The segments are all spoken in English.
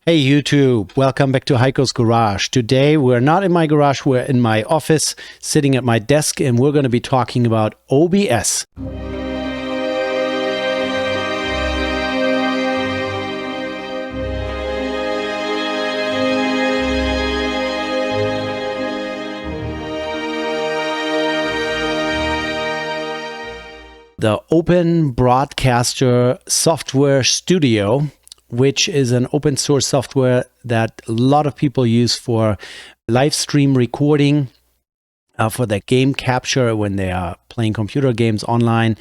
Hey YouTube, welcome back to Heiko's Garage. Today we're not in my garage, we're in my office, sitting at my desk, and we're going to be talking about OBS. The Open Broadcaster Software Studio, which is an open source software that a lot of people use for live stream recording, for their game capture when they are playing computer games online,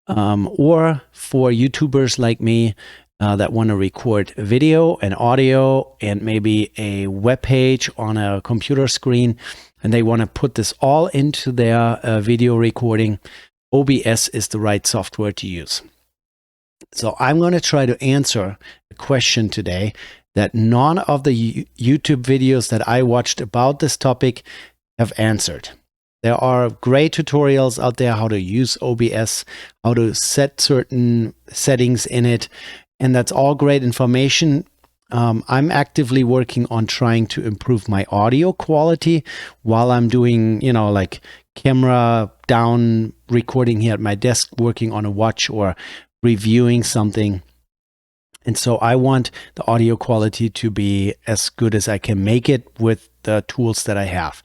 or for YouTubers like me that want to record video and audio and maybe a web page on a computer screen, and they want to put this all into their video recording. OBS is the right software to use. So I'm going to try to answer a question today that none of the YouTube videos that I watched about this topic have answered. There are great tutorials out there how to use OBS, how to set certain settings in it, and that's all great information. I'm actively working on trying to improve my audio quality while I'm doing, like camera down recording here at my desk, working on a watch or reviewing something. And so I want the audio quality to be as good as I can make it with the tools that I have.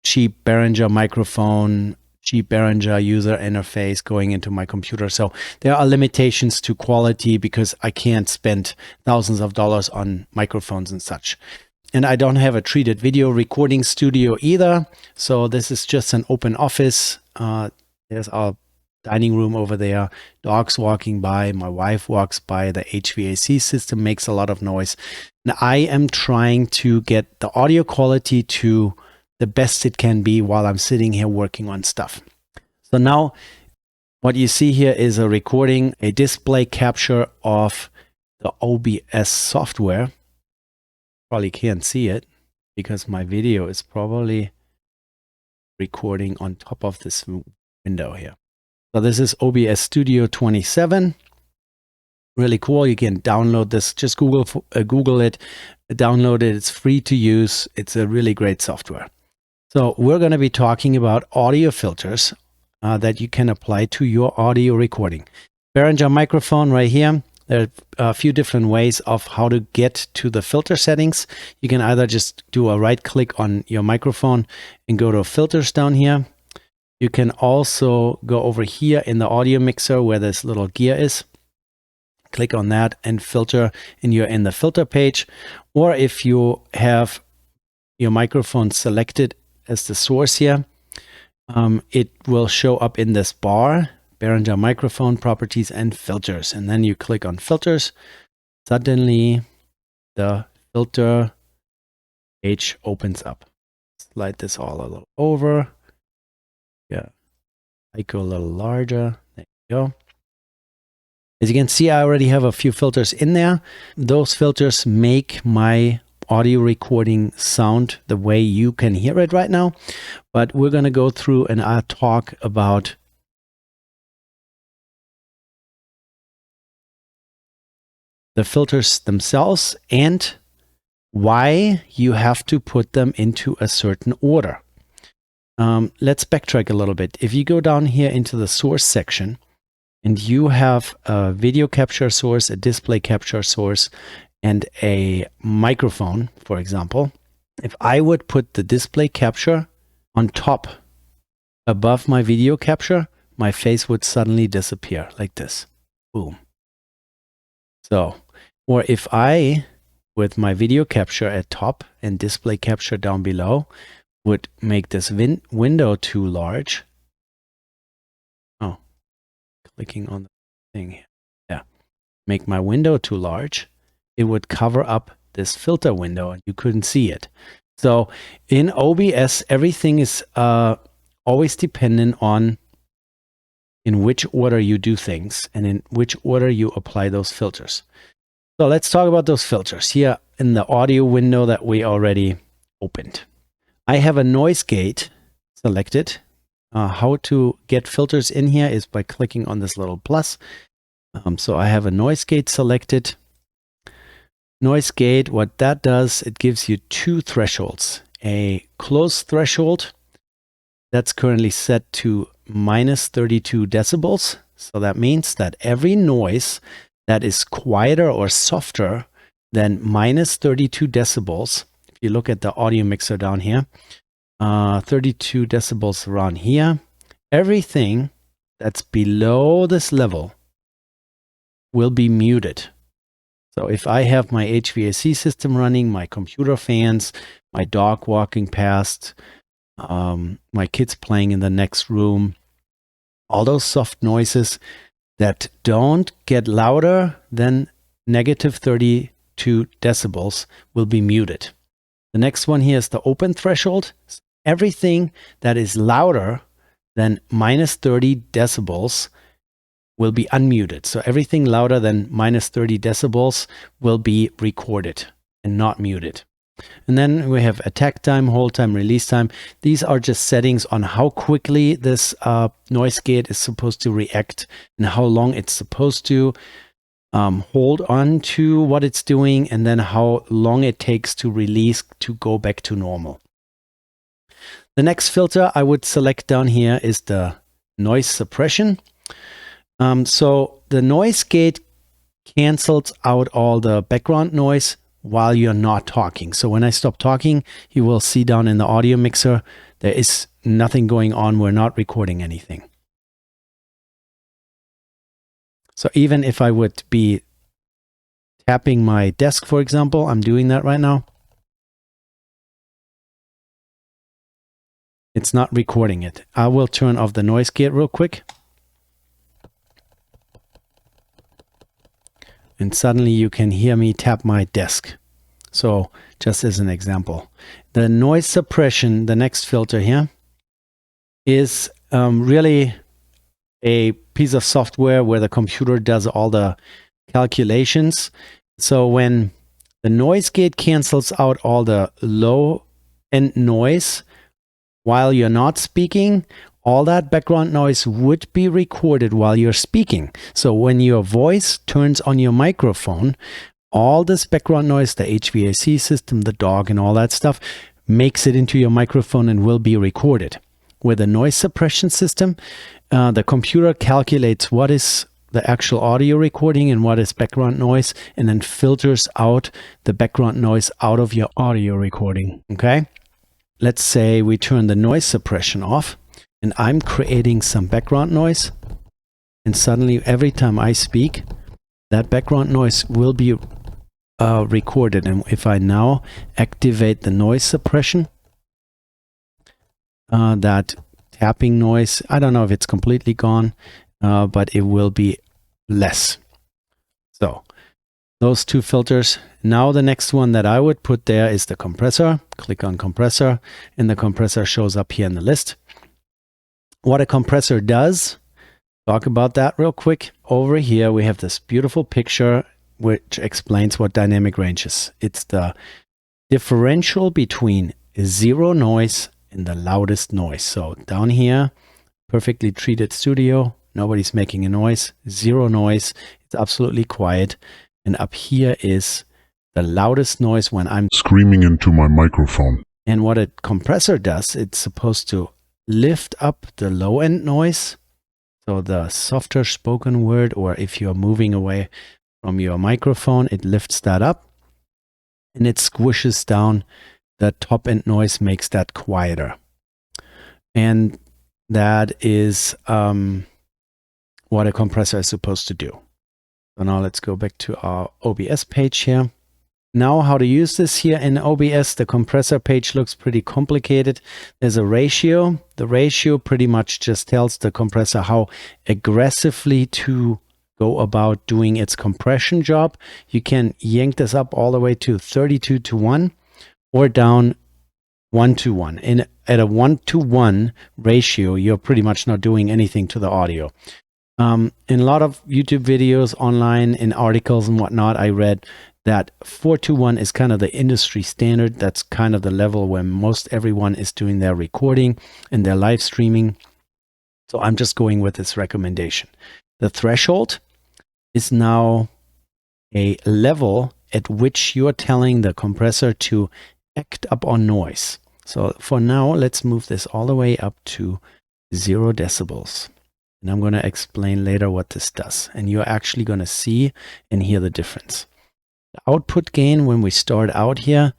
Cheap Behringer microphone, cheap Behringer user interface going into my computer. So there are limitations to quality because I can't spend thousands of dollars on microphones and such. And I don't have a treated video recording studio either. So this is just an open office. There's our dining room over there, dogs walking by, my wife walks by, the HVAC system makes a lot of noise. And I am trying to get the audio quality to the best it can be while I'm sitting here working on stuff. So now what you see here is a recording, a display capture of the OBS software. Probably can't see it because my video is probably recording on top of this window here. So this is OBS Studio 27. Really cool. You can download this. Just Google it, download it. It's free to use. It's a really great software. So we're going to be talking about audio filters that you can apply to your audio recording. Behringer microphone right here. There are a few different ways of how to get to the filter settings. You can either just do a right click on your microphone and go to filters down here. You can also go over here in the audio mixer where this little gear is. Click on that and filter, and you're in the filter page. Or if you have your microphone selected as the source here, it will show up in this bar, Behringer microphone properties and filters. And then you click on filters. Suddenly the filter page opens up. Slide this all a little over. Yeah, I go a little larger. There you go. As you can see, I already have a few filters in there. Those filters make my audio recording sound the way you can hear it right now. But we're going to go through and I'll talk about the filters themselves and why you have to put them into a certain order. Let's backtrack a little bit. If you go down here into the source section and you have a video capture source, a display capture source, and a microphone, for example, if I would put the display capture on top above my video capture, my face would suddenly disappear like this. Boom. So, or if I, with my video capture at top and display capture down below, would make this window too large. Oh, clicking on the thing here. Yeah, make my window too large. It would cover up this filter window and you couldn't see it. So in OBS, everything is always dependent on in which order you do things and in which order you apply those filters. So let's talk about those filters here in the audio window that we already opened. I have a noise gate selected. How to get filters in here is by clicking on this little plus. So I have a noise gate selected. noise gate, what that does, it gives you two thresholds. A closed threshold that's currently set to minus 32 decibels. So that means that every noise that is quieter or softer than minus 32 decibels, if you look at the audio mixer down here, 32 decibels around here, everything that's below this level will be muted. So if I have my HVAC system running, my computer fans, my dog walking past, my kids playing in the next room, all those soft noises that don't get louder than negative 32 decibels will be muted. The next one here is the open threshold. Everything that is louder than minus 30 decibels will be unmuted. So everything louder than minus 30 decibels will be recorded and not muted. And then we have attack time, hold time, release time. These are just settings on how quickly this noise gate is supposed to react and how long it's supposed to hold on to what it's doing, and then how long it takes to release to go back to normal. The next filter I would select down here is the noise suppression. So the noise gate cancels out all the background noise while you're not talking. So when I stop talking, you will see down in the audio mixer, there is nothing going on. We're not recording anything. So even if I would be tapping my desk, for example, I'm doing that right now, it's not recording it. I will turn off the noise gate real quick. And suddenly you can hear me tap my desk. So just as an example, the noise suppression, the next filter here, is really a piece of software where the computer does all the calculations. So when the noise gate cancels out all the low end noise while you're not speaking, all that background noise would be recorded while you're speaking. So when your voice turns on your microphone, all this background noise, the HVAC system, the dog, and all that stuff, makes it into your microphone and will be recorded. With a noise suppression system, the computer calculates what is the actual audio recording and what is background noise, and then filters out the background noise out of your audio recording. Okay? Let's say we turn the noise suppression off, and I'm creating some background noise, and suddenly every time I speak, that background noise will be recorded. And if I now activate the noise suppression, that tapping noise, I don't know if it's completely gone, but it will be less. So those two filters. Now the next one that I would put there is the compressor. Click on compressor, and the compressor shows up here in the list. What a compressor does, talk about that real quick. Over here we have this beautiful picture which explains what dynamic range is. It's the differential between zero noise and the loudest noise. So down here, perfectly treated studio, nobody's making a noise, zero noise, it's absolutely quiet. And up here is the loudest noise when I'm screaming into my microphone. And what a compressor does, it's supposed to lift up the low end noise, so the softer spoken word, or if you're moving away from your microphone, it lifts that up, and it squishes down the top end noise, makes that quieter. And that is what a compressor is supposed to do. So now let's go back to our OBS page here. Now how to use this here in OBS. The compressor page looks pretty complicated. There's a ratio. The ratio pretty much just tells the compressor how aggressively to go about doing its compression job. You can yank this up all the way to 32:1 or down 1:1. And at a 1:1 ratio, you're pretty much not doing anything to the audio. In a lot of YouTube videos online, in articles and whatnot, I read that 4:1 is kind of the industry standard. That's kind of the level where most everyone is doing their recording and their live streaming. So I'm just going with this recommendation. The threshold is now a level at which you're telling the compressor to act up on noise. So for now, let's move this all the way up to 0 decibels. And I'm going to explain later what this does. And you're actually going to see and hear the difference. The output gain, when we start out here,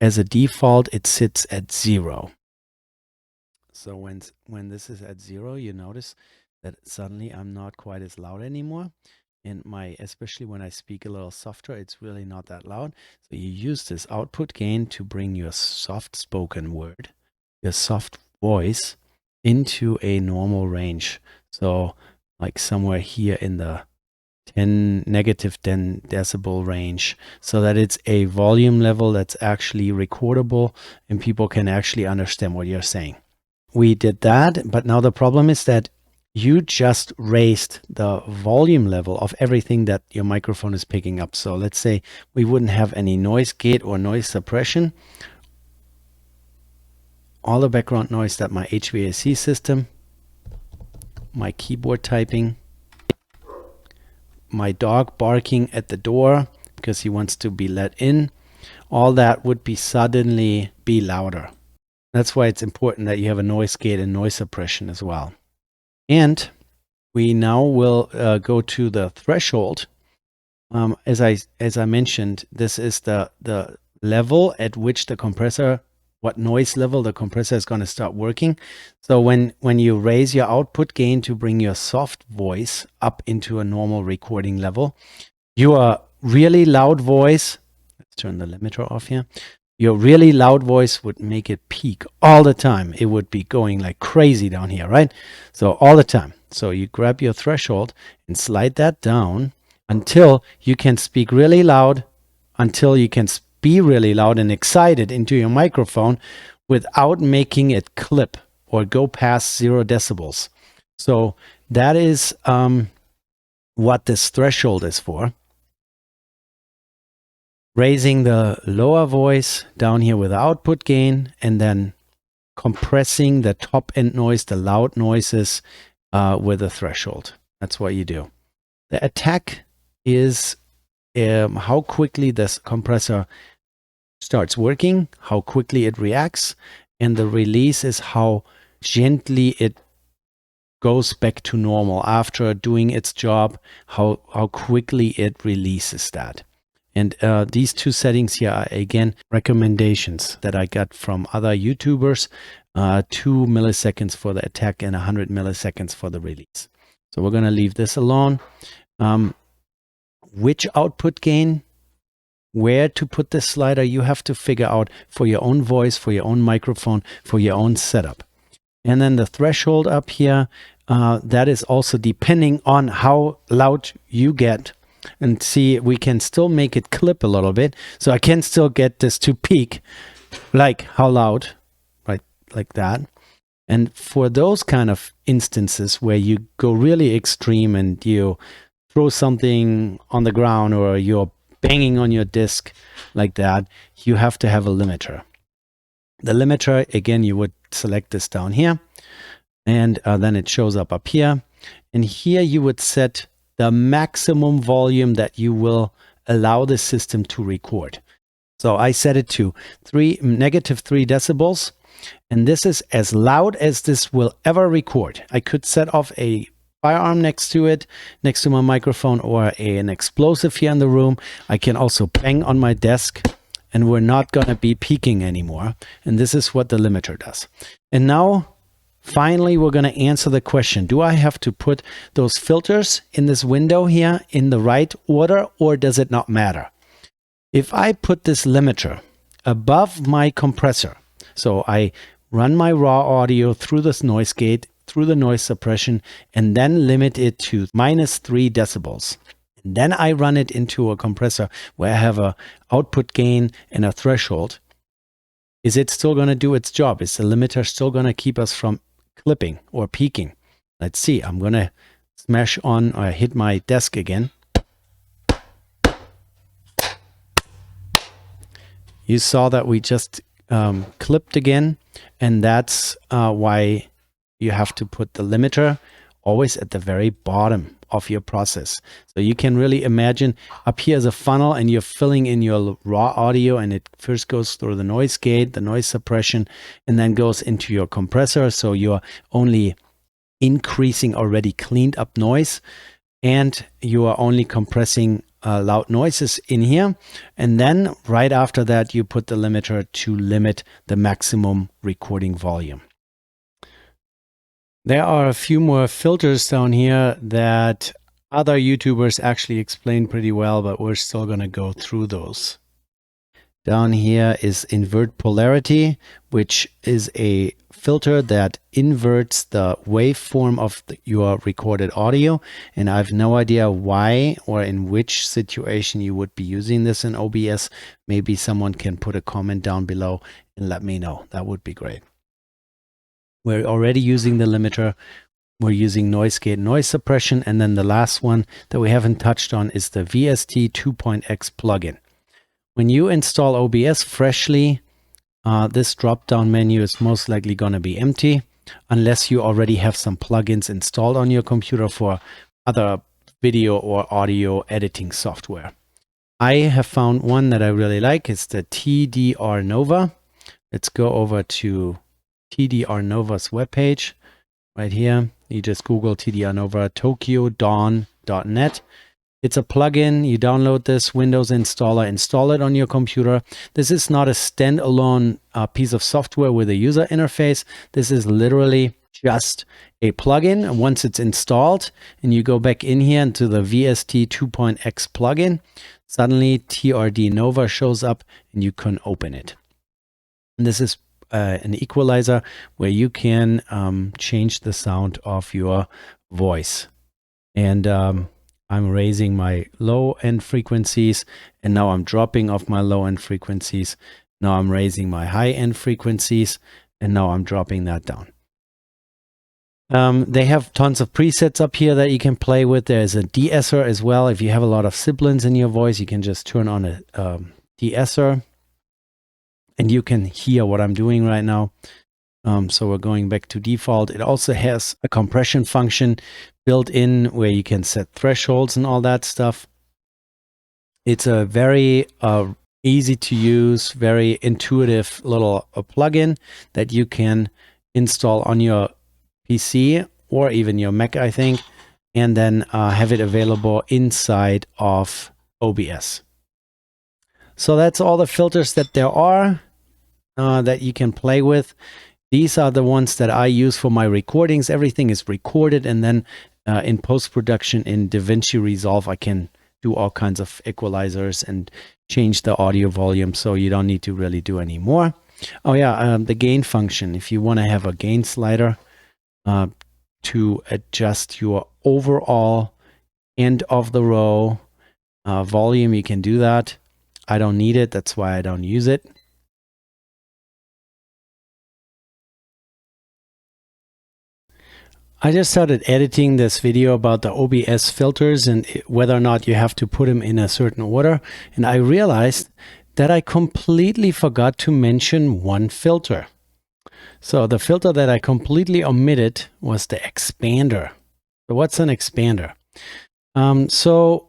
as a default, it sits at 0. So when this is at 0, you notice that suddenly I'm not quite as loud anymore. And especially when I speak a little softer, it's really not that loud. So you use this output gain to bring your soft spoken word, your soft voice, into a normal range. So like somewhere here in the negative 10 decibel range, so that it's a volume level that's actually recordable and people can actually understand what you're saying. We did that, but now the problem is that you just raised the volume level of everything that your microphone is picking up. So let's say we wouldn't have any noise gate or noise suppression. All the background noise that my HVAC system, my keyboard typing, my dog barking at the door because he wants to be let in, all that would suddenly be louder. That's why it's important that you have a noise gate and noise suppression as well. And we now will go to the threshold. As I mentioned, this is the level at which the compressor, what noise level the compressor is going to start working. So when you raise your output gain to bring your soft voice up into a normal recording level, your really loud voice, let's turn the limiter off here, your really loud voice would make it peak all the time. It would be going like crazy down here, right? So all the time. So you grab your threshold and slide that down until you can speak really loud, until you can be really loud and excited into your microphone without making it clip or go past 0 decibels. So that is what this threshold is for. Raising the lower voice down here with the output gain, and then compressing the top end noise, the loud noises, with a threshold. That's what you do. The attack is how quickly this compressor starts working, how quickly it reacts, and the release is how gently it goes back to normal after doing its job, how quickly it releases that. And these two settings here are, again, recommendations that I got from other YouTubers, 2 milliseconds for the attack and 100 milliseconds for the release. So we're going to leave this alone. Which output gain, where to put this slider, you have to figure out for your own voice, for your own microphone, for your own setup. And then the threshold up here, that is also depending on how loud you get. And see, we can still make it clip a little bit. So I can still get this to peak, like how loud, right? Like that. And for those kind of instances where you go really extreme and you throw something on the ground or you're banging on your disc like that, you have to have a limiter. The limiter, again, you would select this down here, and then it shows up here. And here you would set the maximum volume that you will allow the system to record. So I set it to negative 3 decibels, and this is as loud as this will ever record. I could set off a firearm next to it, next to my microphone, or an explosive here in the room. I can also bang on my desk, and we're not going to be peaking anymore. And this is what the limiter does. And now, finally, we're going to answer the question, do I have to put those filters in this window here in the right order, or does it not matter? If I put this limiter above my compressor, so I run my raw audio through this noise gate, through the noise suppression, and then limit it to -3 decibels. And then I run it into a compressor where I have a output gain and a threshold. Is it still going to do its job? Is the limiter still going to keep us from clipping or peaking? Let's see. I'm going to smash on or hit my desk again. You saw that we just clipped again, and that's why you have to put the limiter always at the very bottom of your process. So you can really imagine up here is a funnel, and you're filling in your raw audio, and it first goes through the noise gate, the noise suppression, and then goes into your compressor. So you're only increasing already cleaned up noise, and you are only compressing loud noises in here. And then right after that, you put the limiter to limit the maximum recording volume. There are a few more filters down here that other YouTubers actually explain pretty well, but we're still going to go through those. Down here is Invert Polarity, which is a filter that inverts the waveform of your recorded audio. And I have no idea why or in which situation you would be using this in OBS. Maybe someone can put a comment down below and let me know. That would be great. We're already using the limiter. We're using noise gate, noise suppression. And then the last one that we haven't touched on is the VST 2.x plugin. When you install OBS freshly, this drop-down menu is most likely going to be empty unless you already have some plugins installed on your computer for other video or audio editing software. I have found one that I really like. It's the TDR Nova. Let's go over to TDR Nova's webpage right here. You just Google TDR Nova tokyodawn.net. It's a plugin. You download this Windows installer, install it on your computer. This is not a standalone piece of software with a user interface. This is literally just a plugin. And once it's installed and you go back in here into the VST 2.x plugin, suddenly TRD Nova shows up and you can open it. And this is an equalizer where you can change the sound of your voice. And I'm raising my low end frequencies, and now I'm dropping off my low end frequencies. Now I'm raising my high end frequencies, and now I'm dropping that down. They have tons of presets up here that you can play with. There's a de-esser as well. If you have a lot of sibilants in your voice, you can just turn on a de-esser, and you can hear what I'm doing right now. So we're going back to default. It also has a compression function built in where you can set thresholds and all that stuff. It's a very easy to use, very intuitive little plugin that you can install on your PC or even your Mac, I think, and then have it available inside of OBS. So that's all the filters that there are that you can play with. These are the ones that I use for my recordings. Everything is recorded, and then in post-production in DaVinci Resolve, I can do all kinds of equalizers and change the audio volume, so you don't need to really do any more. Oh yeah, the gain function. If you want to have a gain slider to adjust your overall end of the row volume, you can do that. I don't need it. That's why I don't use it. I just started editing this video about the OBS filters and whether or not you have to put them in a certain order. And I realized that I completely forgot to mention one filter. So the filter that I completely omitted was the expander. So what's an expander? So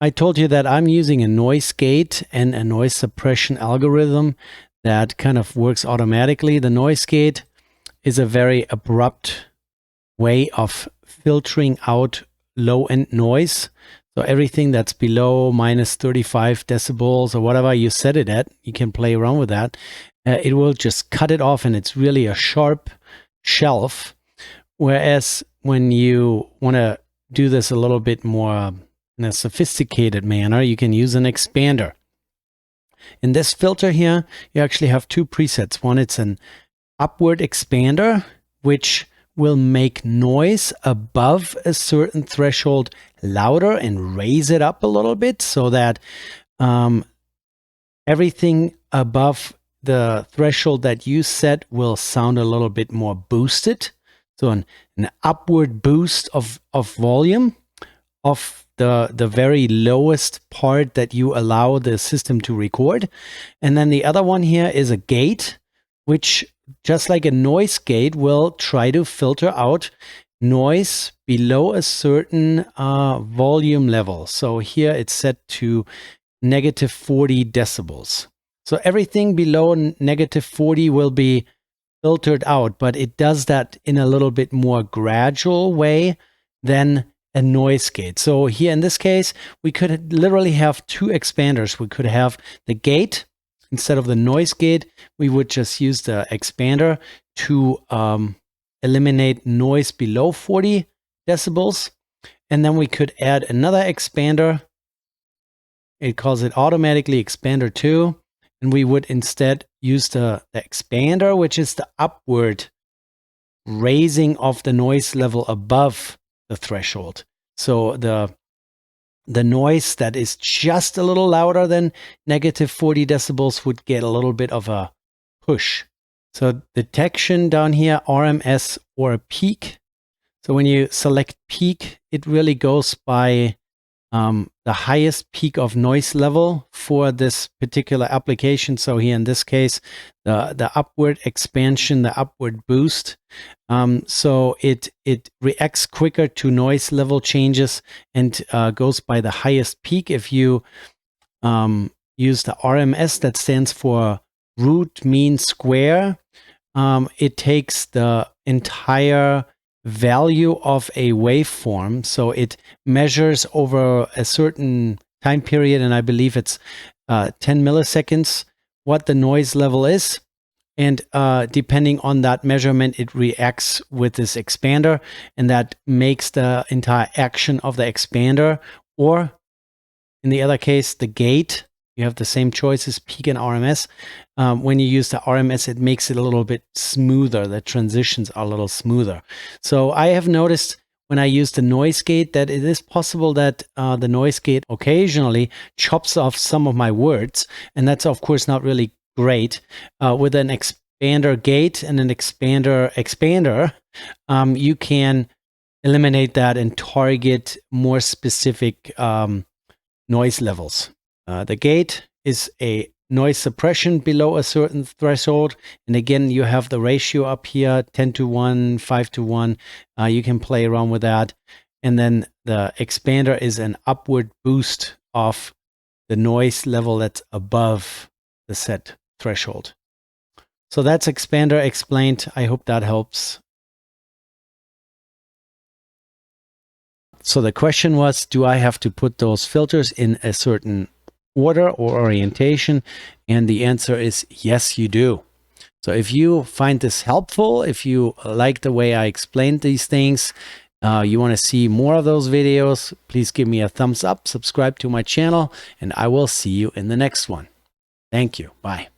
I told you that I'm using a noise gate and a noise suppression algorithm that kind of works automatically. The noise gate is a very abrupt way of filtering out low-end noise. So everything that's below minus 35 decibels or whatever you set it at, you can play around with that. It will just cut it off, and it's really a sharp shelf. Whereas when you want to do this a little bit more in a sophisticated manner, you can use an expander. In this filter here, you actually have two presets. One, it's an upward expander, which will make noise above a certain threshold louder and raise it up a little bit so that everything above the threshold that you set will sound a little bit more boosted. So an upward boost of volume of the very lowest part that you allow the system to record. And then the other one here is a gate, which just like a noise gate will try to filter out noise below a certain volume level. So here it's set to negative 40 decibels. So everything below negative 40 will be filtered out, but it does that in a little bit more gradual way than a noise gate. So here in this case, we could literally have two expanders. We could have the gate instead of the noise gate. We would just use the expander to eliminate noise below 40 decibels. And then we could add another expander. It calls it automatically expander 2. And we would instead use the expander, which is the upward raising of the noise level above the threshold. So the noise that is just a little louder than negative 40 decibels would get a little bit of a push. So detection down here, RMS or peak. So when you select peak, it really goes by the highest peak of noise level for this particular application. So here in this case, the upward expansion, the upward boost. So it reacts quicker to noise level changes and goes by the highest peak. If you use the RMS, that stands for root mean square, it takes the entire value of a waveform. So it measures over a certain time period, and I believe it's 10 milliseconds, what the noise level is. And depending on that measurement, it reacts with this expander, and that makes the entire action of the expander, or in the other case, the gate. You have the same choices, peak and RMS. When you use the RMS, it makes it a little bit smoother. The transitions are a little smoother. So I have noticed when I use the noise gate that it is possible that the noise gate occasionally chops off some of my words. And that's, of course, not really great. With an expander gate and an expander, you can eliminate that and target more specific noise levels. The gate is a noise suppression below a certain threshold. And again, you have the ratio up here, 10:1, 5:1. You can play around with that. And then the expander is an upward boost of the noise level that's above the set threshold. So that's expander explained. I hope that helps. So the question was, do I have to put those filters in a certain order or orientation? And the answer is yes, you do. So if you find this helpful, if you like the way I explained these things, you want to see more of those videos, please give me a thumbs up, subscribe to my channel, and I will see you in the next one. Thank you. Bye.